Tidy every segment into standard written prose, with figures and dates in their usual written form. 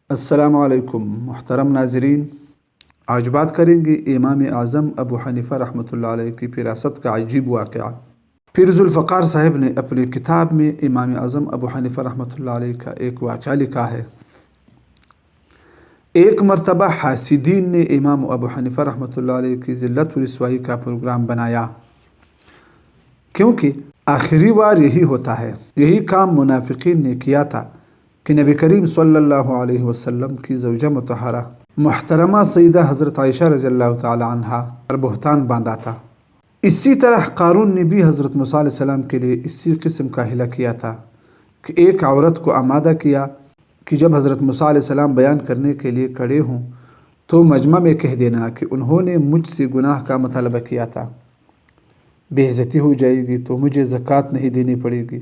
السلام علیکم محترم ناظرین، آج بات کریں گے امام اعظم ابو حنیفہ رحمۃ اللہ علیہ کی فراست کا عجیب واقعہ۔ پیر ذوالفقار صاحب نے اپنی کتاب میں امام اعظم ابو حنیفہ رحمۃ اللہ علیہ کا ایک واقعہ لکھا ہے۔ ایک مرتبہ حاسدین نے امام ابو حنیفہ رحمۃ اللہ علیہ کی ذلت و رسوائی کا پروگرام بنایا، کیونکہ آخری بار یہی ہوتا ہے۔ یہی کام منافقین نے کیا تھا کہ نبی کریم صلی اللہ علیہ وسلم کی زوجہ مطہرہ محترمہ سیدہ حضرت عائشہ رضی اللہ تعالی عنہا پر بہتان باندھا تھا۔ اسی طرح قارون نے بھی حضرت موسیٰ علیہ السلام کے لیے اسی قسم کا حیلہ کیا تھا کہ ایک عورت کو آمادہ کیا کہ جب حضرت موسیٰ علیہ السلام بیان کرنے کے لیے کھڑے ہوں تو مجمع میں کہہ دینا کہ انہوں نے مجھ سے گناہ کا مطالبہ کیا تھا، بے عزتی ہو جائے گی تو مجھے زکوٰۃ نہیں دینی پڑے گی۔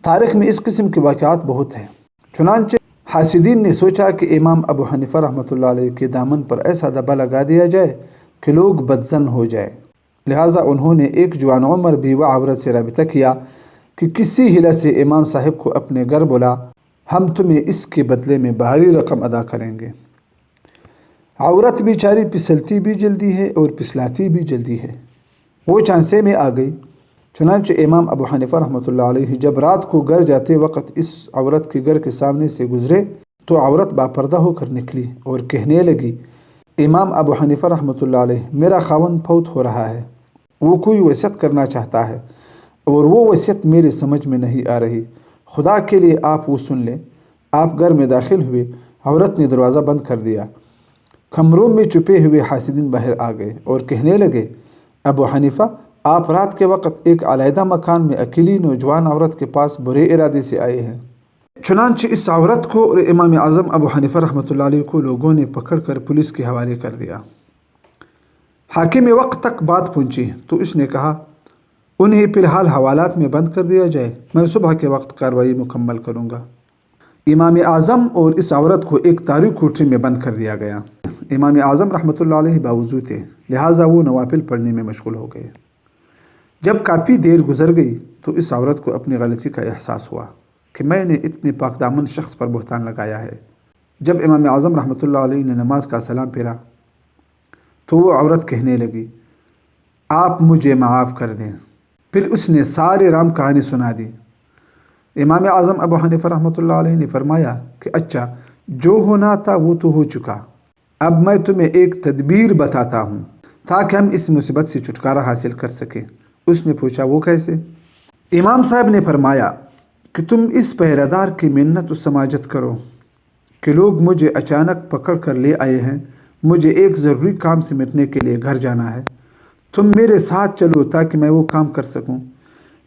تاریخ میں اس قسم کے واقعات بہت ہیں۔ چنانچہ حاسدین نے سوچا کہ امام ابو حنیفہ رحمۃ اللہ علیہ کے دامن پر ایسا دبا لگا دیا جائے کہ لوگ بدظن ہو جائے، لہٰذا انہوں نے ایک جوان عمر بیوہ عورت سے رابطہ کیا کہ کسی حیلہ سے امام صاحب کو اپنے گھر بلا، ہم تمہیں اس کے بدلے میں بھاری رقم ادا کریں گے۔ عورت بیچاری پسلتی بھی جلدی ہے اور پسلاتی بھی جلدی ہے، وہ چانسے میں آ گئی۔ چنانچہ امام ابو حنیفہ رحمۃ اللہ علیہ جب رات کو گھر جاتے وقت اس عورت کے گھر کے سامنے سے گزرے تو عورت باپردہ ہو کر نکلی اور کہنے لگی، امام ابو حنیفہ رحمۃ اللہ علیہ، میرا خاوند فوت ہو رہا ہے، وہ کوئی وصیت کرنا چاہتا ہے اور وہ وصیت میرے سمجھ میں نہیں آ رہی، خدا کے لیے آپ وہ سن لیں۔ آپ گھر میں داخل ہوئے، عورت نے دروازہ بند کر دیا۔ کمروں میں چھپے ہوئے حاسدین باہر آ گئے اور کہنے لگے، ابو حنیفہ، آپ رات کے وقت ایک علیحدہ مکان میں اکیلی نوجوان عورت کے پاس برے ارادے سے آئے ہیں۔ چنانچہ اس عورت کو اور امام اعظم ابو حنیفہ رحمۃ اللہ علیہ کو لوگوں نے پکڑ کر پولیس کے حوالے کر دیا۔ حاکم وقت تک بات پہنچی تو اس نے کہا، انہیں فی الحال حوالات میں بند کر دیا جائے، میں صبح کے وقت کارروائی مکمل کروں گا۔ امام اعظم اور اس عورت کو ایک تاریک کوٹری میں بند کر دیا گیا۔ امام اعظم رحمۃ اللہ علیہ باوضو تھے، لہٰذا وہ نوافل پڑھنے میں مشغول ہو گئے۔ جب کافی دیر گزر گئی تو اس عورت کو اپنی غلطی کا احساس ہوا کہ میں نے اتنے پاک دامن شخص پر بہتان لگایا ہے۔ جب امام اعظم رحمۃ اللہ علیہ نے نماز کا سلام پھیرا تو وہ عورت کہنے لگی، آپ مجھے معاف کر دیں۔ پھر اس نے سارے رام کہانی سنا دی۔ امام اعظم ابو حنیفہ رحمۃ اللہ علیہ نے فرمایا کہ اچھا، جو ہونا تھا وہ تو ہو چکا، اب میں تمہیں ایک تدبیر بتاتا ہوں تاکہ ہم اس مصیبت سے چھٹکارا حاصل کر سکیں۔ اس نے پوچھا، وہ کیسے؟ امام صاحب نے فرمایا کہ تم اس پہرہ دار کی منت و سماجت کرو کہ لوگ مجھے اچانک پکڑ کر لے آئے ہیں، مجھے ایک ضروری کام سمیٹنے کے لیے گھر جانا ہے، تم میرے ساتھ چلو تاکہ میں وہ کام کر سکوں۔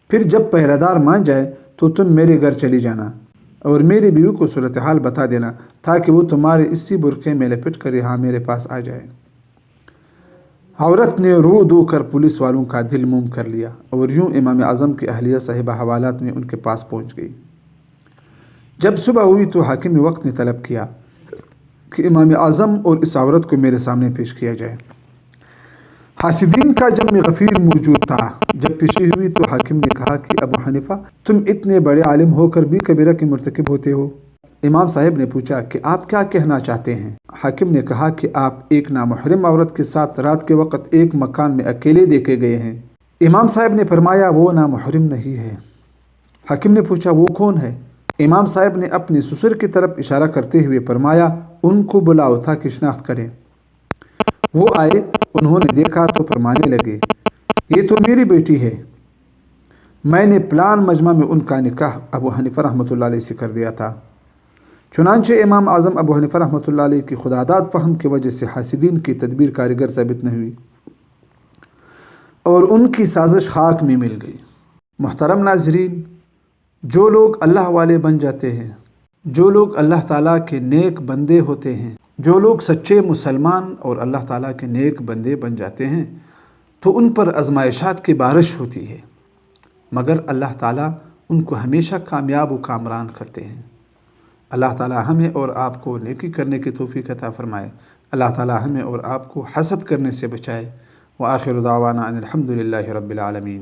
پھر جب پہرہ دار مان جائے تو تم میرے گھر چلی جانا اور میری بیوی کو صورتحال بتا دینا تاکہ وہ تمہارے اسی برقعے میں لپٹ کر یہاں میرے پاس آ جائے۔ عورت نے رو دو کر پولیس والوں کا دل موم کر لیا اور یوں امام اعظم کی اہلیہ صاحبہ حوالات میں ان کے پاس پہنچ گئی۔ جب صبح ہوئی تو حاکم وقت نے طلب کیا کہ امام اعظم اور اس عورت کو میرے سامنے پیش کیا جائے۔ حاسدین کا جمع غفیر موجود تھا۔ جب پیشی ہوئی تو حاکم نے کہا کہ ابو حنیفہ، تم اتنے بڑے عالم ہو کر بھی کبیرہ کے مرتکب ہوتے ہو۔ امام صاحب نے پوچھا کہ آپ کیا کہنا چاہتے ہیں؟ حاکم نے کہا کہ آپ ایک نامحرم عورت کے ساتھ رات کے وقت ایک مکان میں اکیلے دیکھے گئے ہیں۔ امام صاحب نے فرمایا، وہ نامحرم نہیں ہے۔ حاکم نے پوچھا، وہ کون ہے؟ امام صاحب نے اپنی سسر کی طرف اشارہ کرتے ہوئے فرمایا، ان کو بلاؤ تاکہ شناخت کریں۔ وہ آئے، انہوں نے دیکھا تو فرمانے لگے، یہ تو میری بیٹی ہے، میں نے پلان مجمع میں ان کا نکاح ابو حنیفہ رحمۃ اللہ علیہ سے کر دیا تھا۔ چنانچہ امام اعظم ابو حنیفہ رحمۃ اللہ علیہ کی خداداد فہم کی وجہ سے حاسدین کی تدبیر کارگر ثابت نہ ہوئی اور ان کی سازش خاک میں مل گئی۔ محترم ناظرین، جو لوگ اللہ والے بن جاتے ہیں، جو لوگ اللہ تعالیٰ کے نیک بندے ہوتے ہیں، جو لوگ سچے مسلمان اور اللہ تعالیٰ کے نیک بندے بن جاتے ہیں تو ان پر آزمائشات کی بارش ہوتی ہے، مگر اللہ تعالیٰ ان کو ہمیشہ کامیاب و کامران کرتے ہیں۔ اللہ تعالیٰ ہمیں اور آپ کو نیکی کرنے کی توفیق عطا فرمائے۔ اللہ تعالیٰ ہمیں اور آپ کو حسد کرنے سے بچائے۔ وآخر دعوانا ان الحمد للہ رب العالمین۔